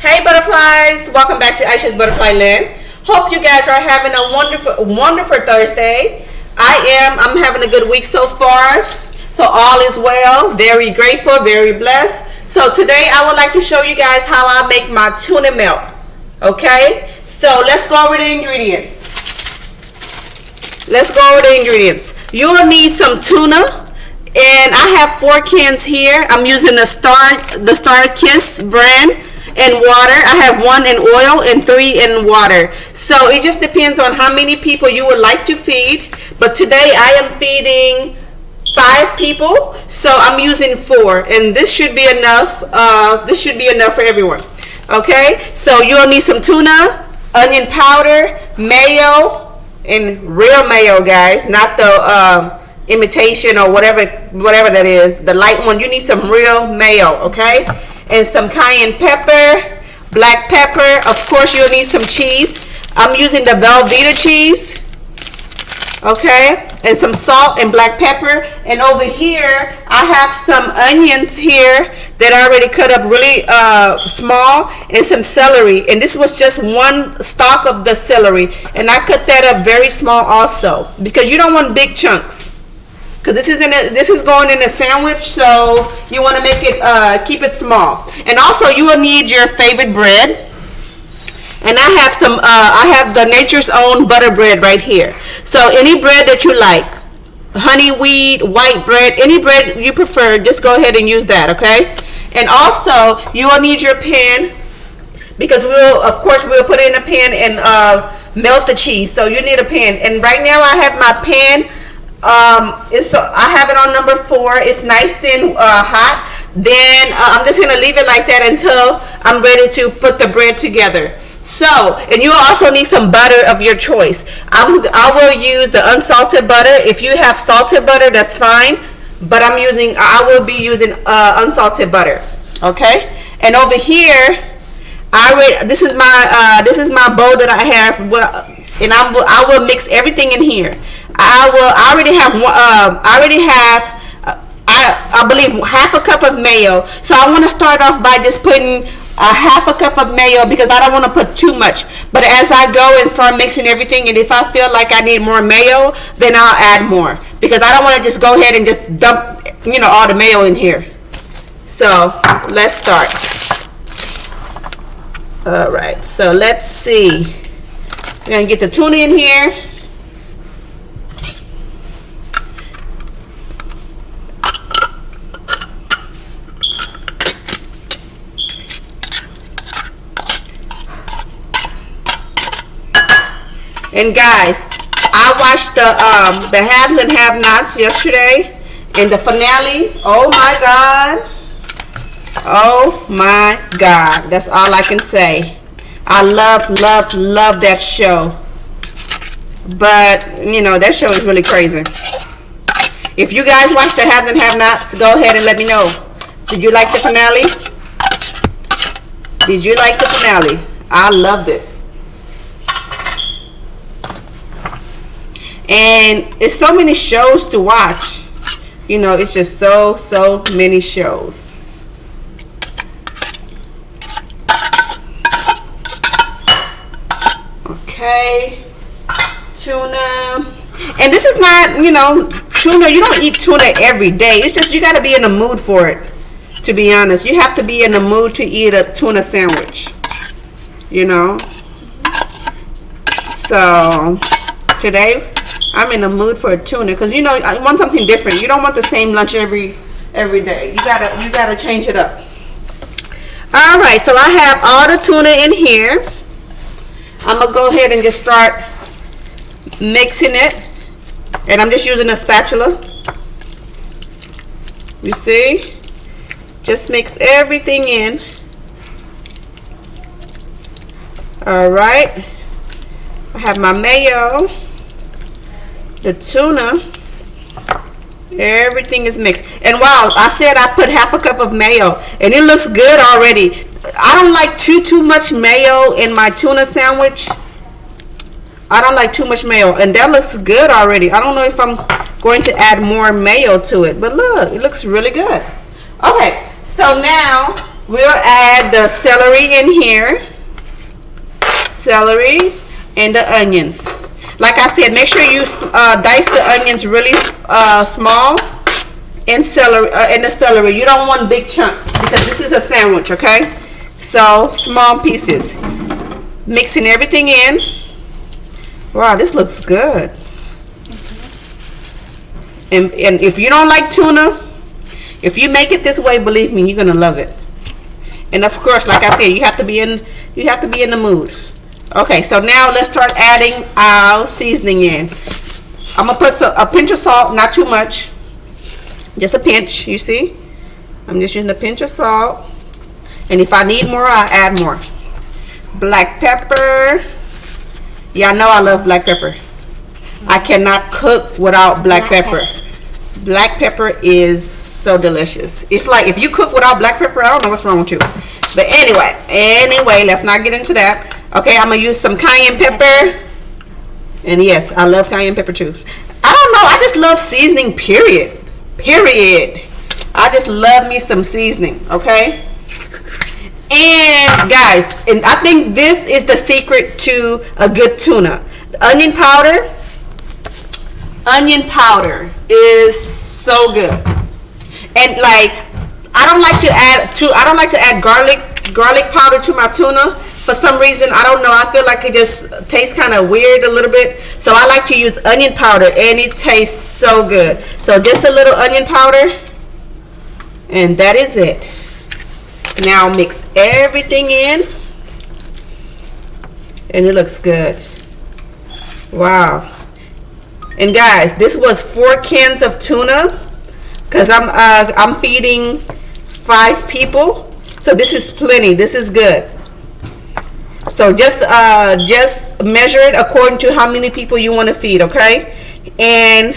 Hey butterflies, welcome back to Aisha's Butterfly Land. Hope you guys are having a wonderful Thursday. I'm having a good week so far. So all is well, very grateful, very blessed. So today I would like to show you guys how I make my tuna melt. Okay, so let's go over the ingredients. You will need some tuna, and I have 4 cans here. I'm using the Star Kiss brand and water. I have 1 in oil and 3 in water. So it just depends on how many people you would like to feed. But today I am feeding 5 people, so I'm using 4, and this should be enough. This should be enough for everyone. Okay, so you'll need some tuna, onion powder, mayo, and real mayo, guys, not the imitation or whatever that is, the light one. You need some real mayo, okay, and some cayenne pepper, black pepper. Of course, you'll need some cheese. I'm using the Velveeta cheese, okay, and some salt and black pepper. And over here I have some onions here that I already cut up really small, and some celery, and this was just 1 stalk of the celery, and I cut that up very small also, because you don't want big chunks, because this is going in a sandwich, so you want to make it keep it small. And also you will need your favorite bread. And I have the Nature's Own butter bread right here. So any bread that you like, honey wheat, white bread, any bread you prefer, just go ahead and use that, okay? And also you will need your pan, because we'll put it in a pan and melt the cheese. So you need a pan. And right now I have my pan. I have it on number 4. It's nice and hot. Then I'm just gonna leave it like that until I'm ready to put the bread together. So, and you also need some butter of your choice. I will use the unsalted butter. If you have salted butter, that's fine. But I will be using unsalted butter. Okay. And over here, this is my bowl that I have. And I will mix everything in here. I believe half a cup of mayo. So I want to start off by just putting a half a cup of mayo, because I don't want to put too much. But as I go and start mixing everything, and if I feel like I need more mayo, then I'll add more, because I don't want to just go ahead and just dump all the mayo in here. So let's start. All right, so let's see. We're gonna get the tuna in here. And guys, I watched the haves and have-nots yesterday, and the finale. Oh my God, that's all I can say. I love that show. But that show is really crazy. If you guys watch the haves and have-nots, go ahead and let me know. Did you like the finale? I loved it. And it's so many shows to watch. It's just so many shows. Okay, tuna. And this is not, tuna. You don't eat tuna every day. It's just you got to be in the mood for it. To be honest, you have to be in the mood to eat a tuna sandwich. So today I'm in the mood for a tuna, because I want something different. You don't want the same lunch every day. You gotta change it up. All right, so I have all the tuna in here. I'm gonna go ahead and just start mixing it, and I'm just using a spatula. You see, just mix everything in. All right, I have my mayo, the tuna, everything is mixed. And wow, I said I put half a cup of mayo, and it looks good already. I don't like too much mayo in my tuna sandwich. I don't like too much mayo, and that looks good already. I don't know if I'm going to add more mayo to it, but look, it looks really good. Okay, so now we'll add the celery in here. Celery and the onions. Like I said, make sure you dice the onions really small, and the celery. You don't want big chunks because this is a sandwich, okay? So small pieces. Mixing everything in. Wow, this looks good. And if you don't like tuna, if you make it this way, believe me, you're gonna love it. And of course, like I said, you have to be in the mood. Okay, so now let's start adding our seasoning in. I'm gonna put a pinch of salt, not too much, just a pinch. You see, I'm just using a pinch of salt, and if I need more, I'll add more. Black pepper. Y'all know I love black pepper. I cannot cook without black pepper. Black pepper is so delicious. If you cook without black pepper, I don't know what's wrong with you. But anyway, let's not get into that. Okay, I'm gonna use some cayenne pepper. And yes, I love cayenne pepper too. I don't know, I just love seasoning, period. I just love me some seasoning, okay? And guys, and I think this is the secret to a good tuna. Onion powder. Onion powder is so good. And like, I don't like to add garlic powder to my tuna. For some reason, I don't know, I feel like it just tastes kind of weird a little bit. So I like to use onion powder, and it tastes so good. So just a little onion powder, and that is it. Now mix everything in, and it looks good. Wow. And guys, this was 4 cans of tuna, because I'm feeding 5 people. So this is plenty. This is good. So just measure it according to how many people you want to feed, okay? And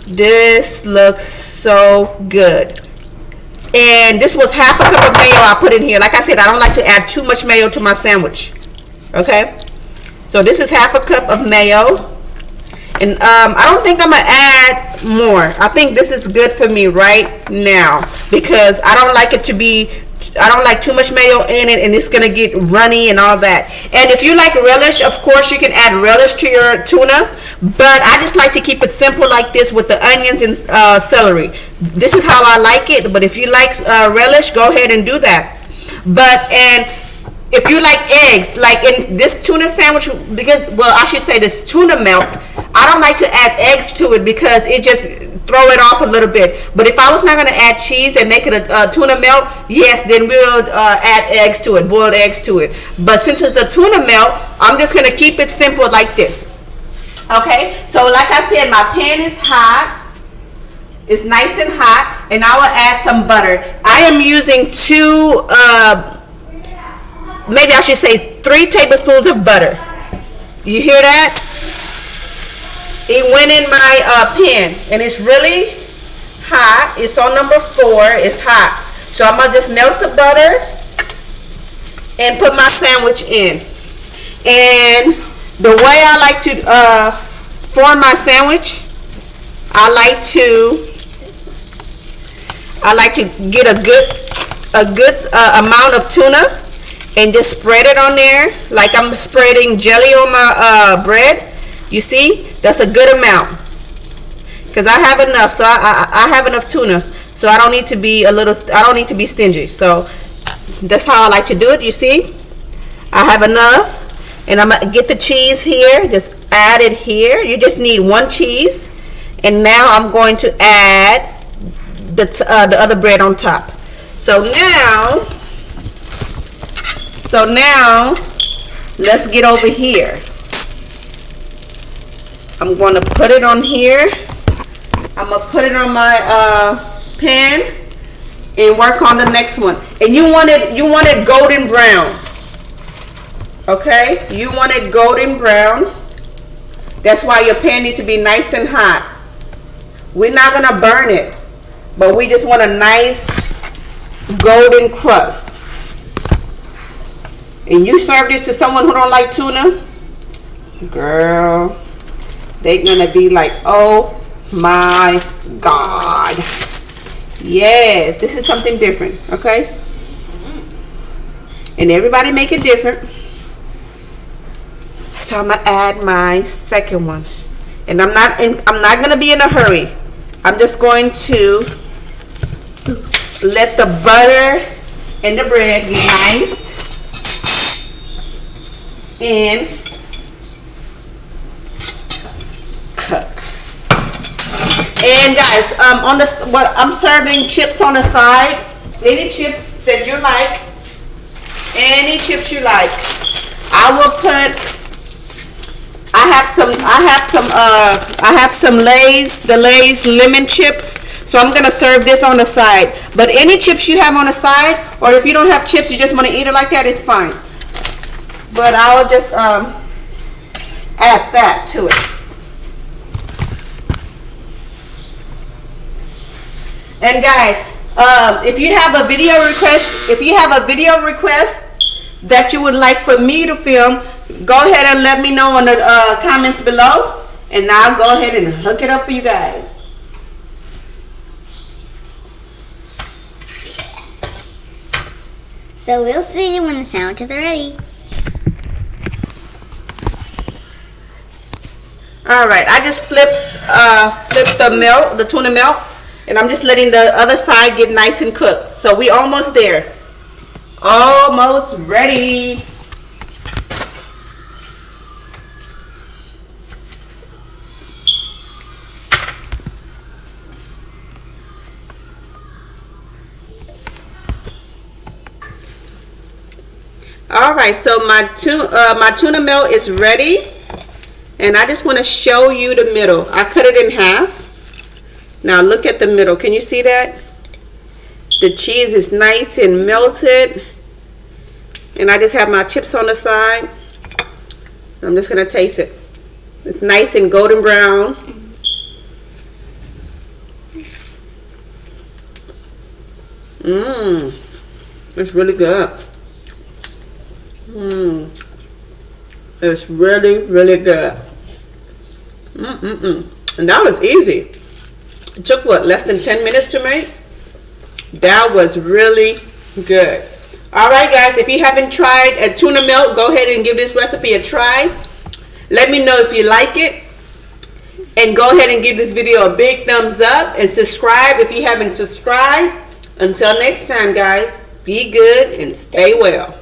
this looks so good. And this was half a cup of mayo I put in here. Like I said, I don't like to add too much mayo to my sandwich. Okay? So this is half a cup of mayo. And I don't think I'm going to add more. I think this is good for me right now, because I don't like too much mayo in it, and it's going to get runny and all that. And if you like relish, of course you can add relish to your tuna, but I just like to keep it simple like this with the onions and celery. This is how I like it, but if you like relish, go ahead and do that. And if you like eggs, like in this tuna sandwich, I should say this tuna melt, I don't like to add eggs to it because it just throw it off a little bit. But if I was not going to add cheese and make it a tuna melt, yes, then we'll add eggs to it, boiled eggs to it. But since it's the tuna melt, I'm just going to keep it simple like this. Okay, so like I said, my pan is hot. It's nice and hot, and I will add some butter. I am using 3 tablespoons of butter. You hear that? It went in my pan, and it's really hot. It's on number 4. It's hot. So I'm going to just melt the butter and put my sandwich in. And the way I like to form my sandwich, I like to get a good amount of tuna and just spread it on there like I'm spreading jelly on my bread. You see, that's a good amount, because I have enough. So I have enough tuna, so I don't need to be stingy. So that's how I like to do it. You see, I have enough, and I'm gonna get the cheese here. Just add it here. You just need 1 cheese, and now I'm going to add the other bread on top. So now let's get over here. I'm going to put it on here. I'm going to put it on my pan and work on the next one. And you want it golden brown. Okay? You want it golden brown. That's why your pan needs to be nice and hot. We're not going to burn it, but we just want a nice golden crust. And you serve this to someone who don't like tuna, girl, they're gonna be like, oh my God. Yes, this is something different, okay? and everybody make it different. So I'm gonna add my second one, and I'm not gonna be in a hurry. I'm just going to let the butter and the bread get nice and cook. And guys, I'm serving chips on the side. Any chips that you like, any chips you like. I will put. I have some Lay's, the Lay's lemon chips. So I'm gonna serve this on the side. But any chips you have on the side, or if you don't have chips, you just want to eat it like that, it's fine. But I'll just add that to it. And guys, if you have a video request that you would like for me to film, go ahead and let me know in the comments below, and I'll go ahead and hook it up for you guys. So we'll see you when the sandwiches are ready. All right, I just flipped the tuna melt, and I'm just letting the other side get nice and cooked. So we almost there. Almost ready. All right, so my tuna melt is ready, and I just want to show you the middle. I cut it in half. Now look at the middle. Can you see that? The cheese is nice and melted, and I just have my chips on the side. I'm just gonna taste it. It's nice and golden brown. It's really good. It's really, really good. And that was easy. It took what, less than 10 minutes to make? That was really good. Alright guys, if you haven't tried a tuna melt, go ahead and give this recipe a try. Let me know if you like it. And go ahead and give this video a big thumbs up, and subscribe if you haven't subscribed. Until next time guys, be good and stay well.